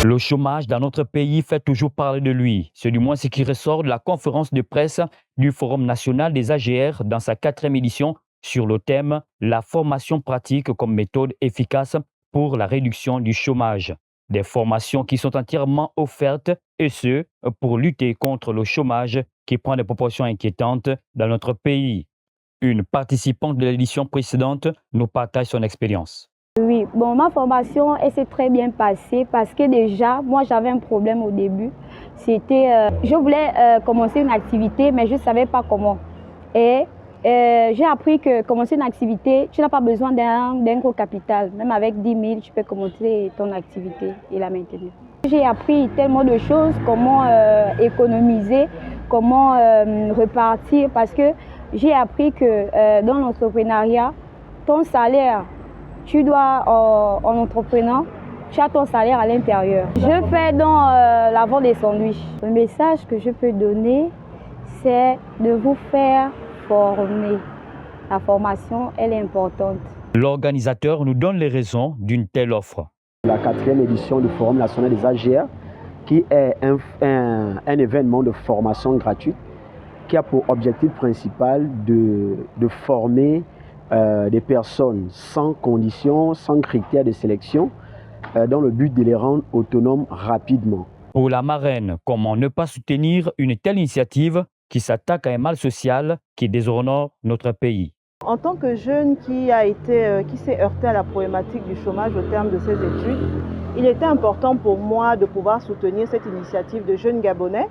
Le chômage dans notre pays fait toujours parler de lui. C'est du moins ce qui ressort de la conférence de presse du Forum national des AGR dans sa 4e édition sur le thème La formation pratique comme méthode efficace pour la réduction du chômage. Des formations qui sont entièrement offertes et ce, pour lutter contre le chômage qui prend des proportions inquiétantes dans notre pays. Une participante de l'édition précédente nous partage son expérience. Oui, bon, ma formation, elle s'est très bien passée parce que déjà, moi, j'avais un problème au début. C'était, je voulais commencer une activité, mais je ne savais pas comment. Et j'ai appris que commencer une activité, tu n'as pas besoin d'un gros capital. Même avec 10 000, tu peux commencer ton activité et la maintenir. J'ai appris tellement de choses, comment économiser, comment repartir, parce que j'ai appris que dans l'entrepreneuriat, ton salaire, tu dois, en entreprenant, tu as ton salaire à l'intérieur. Je fais dans la vente des sandwichs. Le message que je peux donner, c'est de vous faire former. La formation, elle est importante. L'organisateur nous donne les raisons d'une telle offre. La 4e édition du Forum national des AGR, qui est un événement de formation gratuite, qui a pour objectif principal de former des personnes sans conditions, sans critères de sélection, dans le but de les rendre autonomes rapidement. Pour la marraine, comment ne pas soutenir une telle initiative qui s'attaque à un mal social qui déshonore notre pays? En tant que jeune qui s'est heurté à la problématique du chômage au terme de ses études, il était important pour moi de pouvoir soutenir cette initiative de jeunes Gabonais,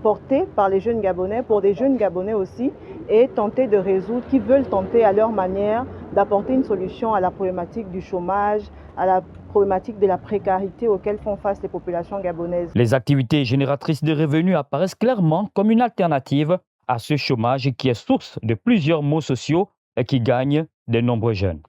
portée par les jeunes Gabonais, pour des jeunes Gabonais aussi, et tenter de résoudre, qui veulent tenter à leur manière d'apporter une solution à la problématique du chômage, à la problématique de la précarité auxquelles font face les populations gabonaises. Les activités génératrices de revenus apparaissent clairement comme une alternative à ce chômage qui est source de plusieurs maux sociaux et qui gagne de nombreux jeunes.